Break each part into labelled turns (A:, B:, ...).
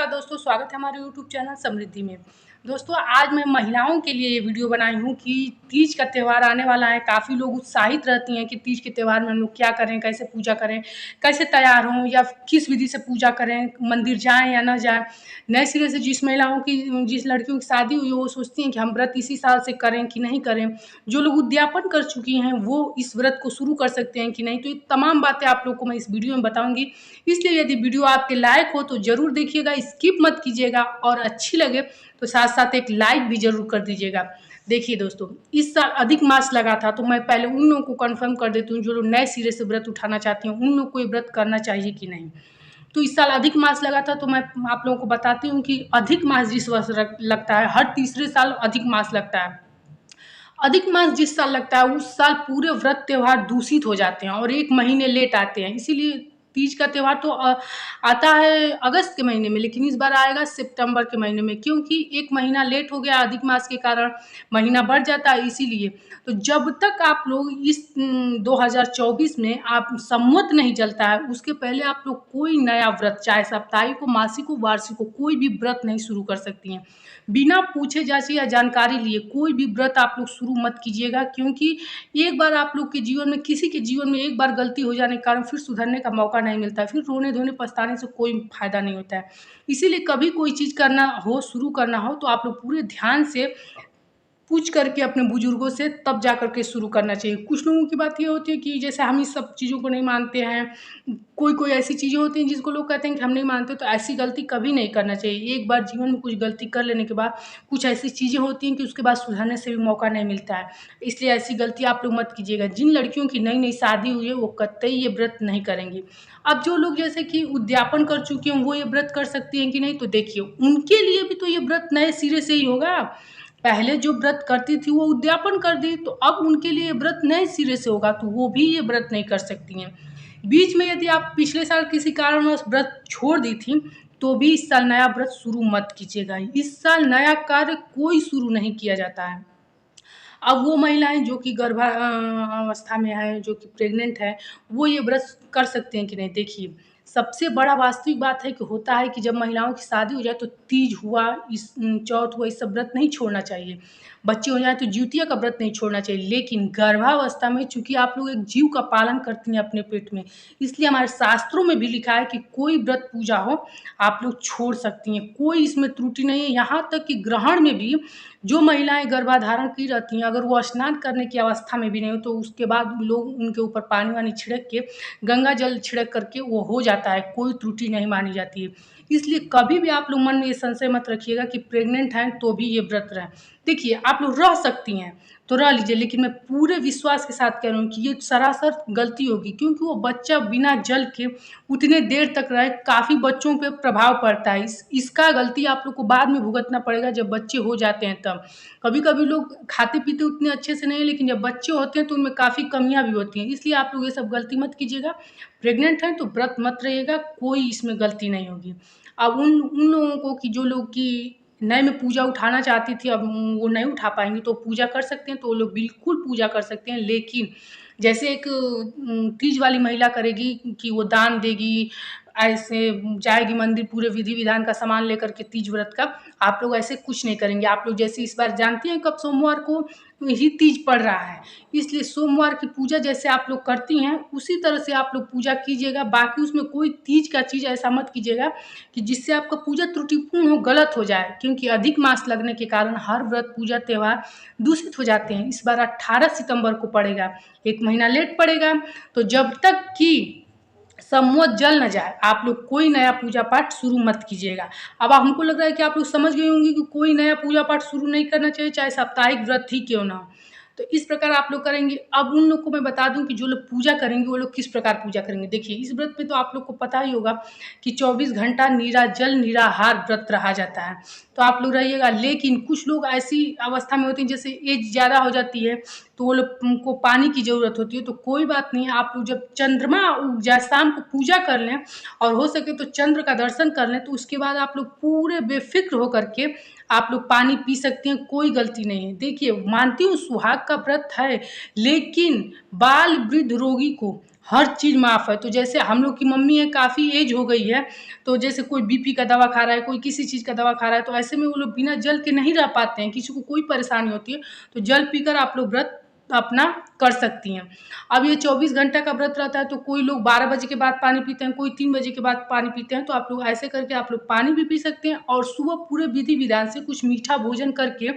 A: नमस्कार दोस्तों, स्वागत है हमारे यूट्यूब चैनल समृद्धि में। दोस्तों, आज मैं महिलाओं के लिए ये वीडियो बनाई हूँ कि तीज का त्यौहार आने वाला है। काफ़ी लोग उत्साहित रहती हैं कि तीज के त्यौहार में हम लोग क्या करें, कैसे पूजा करें, कैसे तैयार हों या किस विधि से पूजा करें, मंदिर जाएँ या ना जाएँ। नए सिरे से जिस लड़कियों की शादी हुई है, वो सोचती हैं कि हम व्रत इसी साल से करें कि नहीं करें। जो लोग उद्यापन कर चुकी हैं, वो इस व्रत को शुरू कर सकते हैं कि नहीं। तो ये तमाम बातें आप लोग को मैं इस वीडियो में बताऊँगी। इसलिए यदि वीडियो आपके लायक हो तो ज़रूर देखिएगा, स्किप मत कीजिएगा और अच्छी लगे तो साथ-साथ एक लाइक भी ज़रूर कर दीजिएगा। देखिए दोस्तों, इस साल अधिक मास लगा था, तो मैं पहले उन लोगों को कन्फर्म कर देती हूँ जो लोग नए सिरे से व्रत उठाना चाहती हैं, उन लोग को ये व्रत करना चाहिए कि नहीं। तो इस साल अधिक मास लगा था, तो मैं आप लोगों को बताती हूँ कि अधिक मास जिस वर्ष लगता है, हर तीसरे साल अधिक मास लगता है। अधिक मास जिस साल लगता है उस साल पूरे व्रत त्योहार दूषित हो जाते हैं और 1 महीने लेट आते हैं। इसीलिए तीज का त्योहार तो आता है अगस्त के महीने में, लेकिन इस बार आएगा सितंबर के महीने में, क्योंकि 1 महीना लेट हो गया अधिक मास के कारण, महीना बढ़ जाता है इसीलिए। तो जब तक आप लोग इस 2024 में आप संवत नहीं चलता है, उसके पहले आप लोग कोई नया व्रत, चाहे साप्ताहिक हो, मासिक हो, वार्षिक हो, कोई भी व्रत नहीं शुरू कर सकती हैं। बिना पूछे जाचे या जानकारी लिए कोई भी व्रत आप लोग शुरू मत कीजिएगा, क्योंकि एक बार आप लोग के जीवन में, किसी के जीवन में एक बार गलती हो जाने के कारण फिर सुधरने का मौका नहीं मिलता है। फिर रोने-धोने, पछताने से कोई फ़ायदा नहीं होता है। इसीलिए कभी कोई चीज़ करना हो, शुरू करना हो तो आप लोग पूरे ध्यान से पूछ करके अपने बुजुर्गों से तब जा कर के शुरू करना चाहिए। कुछ लोगों की बात ये होती है कि जैसे हम इस सब चीज़ों को नहीं मानते हैं, कोई-कोई ऐसी चीज़ें होती हैं जिसको लोग कहते हैं कि हम नहीं मानते, तो ऐसी गलती कभी नहीं करना चाहिए। एक बार जीवन में कुछ गलती कर लेने के बाद कुछ ऐसी चीज़ें होती हैं कि उसके बाद सुधरने से भी मौका नहीं मिलता है। इसलिए ऐसी गलती आप लोग मत कीजिएगा। जिन लड़कियों की नई-नई शादी हुई है वो कतई ये व्रत नहीं करेंगी। अब जो लोग जैसे कि उद्यापन कर चुके हैं वो ये व्रत कर सकती हैं कि नहीं, तो देखिए उनके लिए भी तो ये व्रत नए सिरे से ही होगा। पहले जो व्रत करती थी वो उद्यापन कर दी, तो अब उनके लिए व्रत नए सिरे से होगा, तो वो भी ये व्रत नहीं कर सकती हैं। बीच में यदि आप पिछले साल किसी कारणवश व्रत छोड़ दी थी, तो भी इस साल नया व्रत शुरू मत कीजिएगा। इस साल नया कार्य कोई शुरू नहीं किया जाता है। अब वो महिलाएँ जो कि अवस्था में है, जो कि प्रेग्नेंट है, वो ये व्रत कर सकते हैं कि नहीं? देखिए, सबसे बड़ा वास्तविक बात है कि होता है कि जब महिलाओं की शादी हो जाए तो तीज हुआ, चौथ हुआ, ये सब व्रत नहीं छोड़ना चाहिए। बच्चे हो जाएँ तो जिउतिया का व्रत नहीं छोड़ना चाहिए। लेकिन गर्भावस्था में चूँकि आप लोग एक जीव का पालन करती हैं अपने पेट में, इसलिए हमारे शास्त्रों में भी लिखा है कि कोई व्रत पूजा हो, आप लोग छोड़ सकती हैं। कोई इसमें त्रुटि नहीं है। यहाँ तक कि ग्रहण में भी जो महिलाएँ गर्भाधारण की रहती हैं, अगर वो स्नान करने की अवस्था में भी नहीं हो, तो उसके बाद लोग उनके ऊपर पानी-वानी छिड़क के, गंगा जल छिड़क करके वो हो जाता है, कोई त्रुटि नहीं मानी जाती है। इसलिए कभी भी आप लोग मन में ये संशय मत रखिएगा कि प्रेग्नेंट हैं तो भी ये व्रत रहें। देखिए, आप लोग रह सकती हैं, तो रह लीजिए, लेकिन मैं पूरे विश्वास के साथ कह रही हूँ कि ये सरासर गलती होगी, क्योंकि वो बच्चा बिना जल के उतने देर तक रहे, काफ़ी बच्चों पे प्रभाव पड़ता है। इसका गलती आप लोग को बाद में भुगतना पड़ेगा जब बच्चे हो जाते हैं तब। कभी-कभी लोग खाते-पीते उतने अच्छे से नहीं हैं, लेकिन जब बच्चे होते हैं तो उनमें काफ़ी कमियाँ भी होती हैं। इसलिए आप लोग ये सब गलती मत कीजिएगा। प्रेग्नेंट हैं तो व्रत मत रहिएगा, कोई इसमें गलती नहीं होगी। अब उन उन लोगों को कि जो लोग कि नए में पूजा उठाना चाहती थी, अब वो नहीं उठा पाएँगी, तो पूजा कर सकते हैं, तो वो लोग बिल्कुल पूजा कर सकते हैं। लेकिन जैसे एक तीज वाली महिला करेगी कि वो दान देगी, ऐसे जाएगी मंदिर पूरे विधि-विधान का सामान लेकर के तीज व्रत का, आप लोग ऐसे कुछ नहीं करेंगे। आप लोग जैसे इस बार जानते हैं कब सोमवार को ही तीज पड़ रहा है, इसलिए सोमवार की पूजा जैसे आप लोग करती हैं, उसी तरह से आप लोग पूजा कीजिएगा। बाकी उसमें कोई तीज का चीज़ ऐसा मत कीजिएगा कि जिससे आपका पूजा त्रुटिपूर्ण हो, गलत हो जाए, क्योंकि अधिक मास लगने के कारण हर व्रत, पूजा, त्योहार दूषित हो जाते हैं। इस बार 18 सितंबर को पड़ेगा, 1 महीना लेट पड़ेगा, तो जब तक कि सम्मत जल ना जाए, आप लोग कोई नया पूजा-पाठ शुरू मत कीजिएगा। अब हमको लग रहा है कि आप लोग समझ गई होंगी कि कोई नया पूजा-पाठ शुरू नहीं करना चाहिए, चाहे साप्ताहिक व्रत ही क्यों ना हो। तो इस प्रकार आप लोग करेंगे। अब उन लोग को मैं बता दूँ कि जो लोग पूजा करेंगे, वो लोग किस प्रकार पूजा करेंगे। देखिए, इस व्रत में तो आप लोग को पता ही होगा कि 24 घंटा निराजल, निराहार व्रत रहा जाता है, तो आप लोग रहिएगा। लेकिन कुछ लोग ऐसी अवस्था में होते हैं, जैसे एज ज़्यादा हो जाती है, तो वो लोग को पानी की ज़रूरत होती है, तो कोई बात नहीं है, आप लोग जब चंद्रमा उग जाए, शाम को पूजा कर लें और हो सके तो चंद्र का दर्शन कर लें, तो उसके बाद आप लोग पूरे बेफ़िक्र होकर के आप लोग पानी पी सकते हैं, कोई गलती नहीं है। देखिए, मानती हूँ सुहाग का व्रत है, लेकिन बाल, वृद्ध, रोगी को हर चीज़ माफ़ है। तो जैसे हम लोग की मम्मी है, काफ़ी एज हो गई है, तो जैसे कोई बीपी का दवा खा रहा है, कोई किसी चीज़ का दवा खा रहा है, तो ऐसे में वो लोग बिना जल के नहीं रह पाते हैं, किसी को कोई परेशानी होती है, तो जल पीकर आप लोग व्रत अपना कर सकती हैं। अब ये 24 घंटा का व्रत रहता है, तो कोई लोग 12 बजे के बाद पानी पीते हैं, कोई 3 बजे के बाद पानी पीते हैं, तो आप लोग ऐसे करके आप लोग पानी भी पी सकते हैं और सुबह पूरे विधि-विधान से कुछ मीठा भोजन करके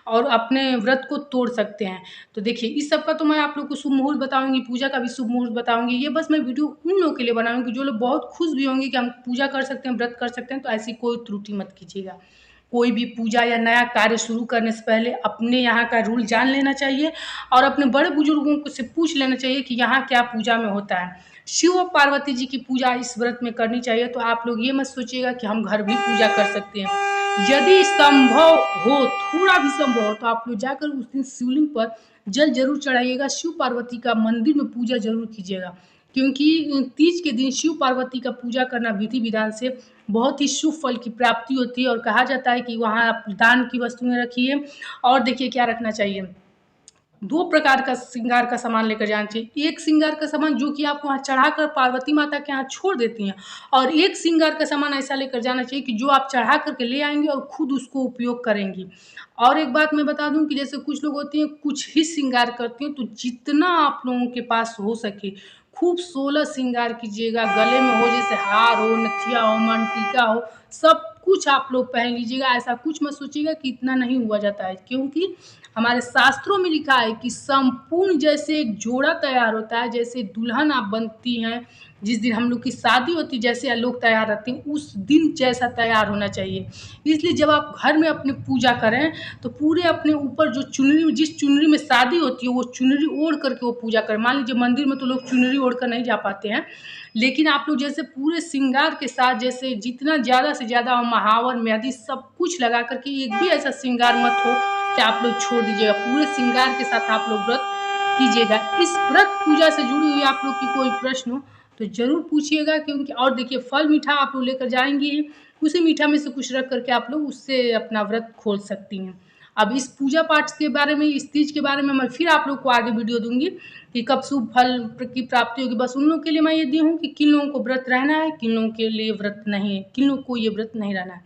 A: और अपने व्रत को तोड़ सकते हैं। तो देखिए, इस सब का तो मैं आप लोग को शुभ मुहूर्त बताऊँगी, पूजा का भी शुभ मुहूर्त बताऊँगी। ये बस मैं वीडियो उन लोगों के लिए बनाऊँगी जो लोग बहुत खुश भी होंगे कि हम पूजा कर सकते हैं, व्रत कर सकते हैं, तो ऐसी कोई त्रुटि मत कीजिएगा। कोई भी पूजा या नया कार्य शुरू करने से पहले अपने यहाँ का रूल जान लेना चाहिए और अपने बड़े बुजुर्गों को से पूछ लेना चाहिए कि यहाँ क्या पूजा में होता है। शिव और पार्वती जी की पूजा इस व्रत में करनी चाहिए, तो आप लोग ये मत सोचिएगा कि हम घर भी पूजा कर सकते हैं। यदि संभव हो, थोड़ा भी संभव हो, तो आप लोग जाकर उस दिन शिवलिंग पर जल ज़रूर चढ़ाइएगा, शिव पार्वती का मंदिर में पूजा ज़रूर कीजिएगा। क्योंकि तीज के दिन शिव पार्वती का पूजा करना विधि-विधान से बहुत ही शुभ फल की प्राप्ति होती है और कहा जाता है कि वहाँ आप दान की वस्तुएँ रखिए और देखिए क्या रखना चाहिए। 2 प्रकार का श्रृंगार का सामान लेकर जाना चाहिए। एक श्रृंगार का सामान जो कि आप वहाँ चढ़ाकर पार्वती माता के यहाँ छोड़ देती हैं और एक श्रृंगार का सामान ऐसा लेकर जाना चाहिए कि जो आप चढ़ा कर के ले आएँगे और खुद उसको उपयोग करेंगी। और एक बात मैं बता दूँ कि जैसे कुछ लोग होती हैं, कुछ ही श्रृंगार करती हैं, तो जितना आप लोगों के पास हो सके, खूब 16 श्रृंगार कीजिएगा। गले में हो जैसे हार हो, नथिया हो, मनटीका हो, सब कुछ आप लोग पहन लीजिएगा। ऐसा कुछ मत सोचिएगा कि इतना नहीं हुआ जाता है, क्योंकि हमारे शास्त्रों में लिखा है कि संपूर्ण जैसे एक जोड़ा तैयार होता है, जैसे दुल्हन आप बनती हैं, जिस दिन हम लोग की शादी होती है, जैसे लोग तैयार रहते हैं, उस दिन जैसा तैयार होना चाहिए। इसलिए जब आप घर में अपनी पूजा करें, तो पूरे अपने ऊपर जो चुनरी, जिस चुनरी में शादी होती है, वो चुनरी ओढ़ करके वो पूजा करें। मान लीजिए मंदिर में तो लोग चुनरी ओढ़ कर नहीं जा पाते हैं, लेकिन आप लोग जैसे पूरे श्रृंगार के साथ, जैसे जितना ज़्यादा से ज़्यादा महावर, मेहंदी सब कुछ लगा कर के, एक भी ऐसा श्रृंगार मत हो कि आप लोग छोड़ दीजिएगा। पूरे श्रृंगार के साथ आप लोग व्रत कीजिएगा। इस व्रत पूजा से जुड़ी हुई आप लोग की कोई प्रश्न हो तो ज़रूर पूछिएगा, क्योंकि और देखिए फल मीठा आप लोग लेकर जाएँगी ही, उसी मीठा में से कुछ रख कर के आप लोग उससे अपना व्रत खोल सकती हैं। अब इस पूजा पाठ के बारे में, इस तीज के बारे में मैं फिर आप लोग को आगे वीडियो दूँगी कि कब शुभ फल की प्राप्ति होगी। बस उन लोगों के लिए मैं ये दी हूँ कि किन लोगों को व्रत रहना है, किन लोगों के लिए व्रत नहीं है, किन लोगों को ये व्रत नहीं रहना है।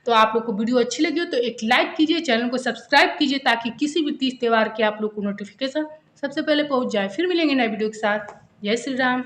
A: तो आप लोग को वीडियो अच्छी लगी हो तो एक लाइक कीजिए, चैनल को सब्सक्राइब कीजिए, ताकि किसी भी तीज त्योहार के आप लोग को नोटिफिकेशन सबसे पहले पहुँच जाए। फिर मिलेंगे नए वीडियो के साथ। जय श्री राम।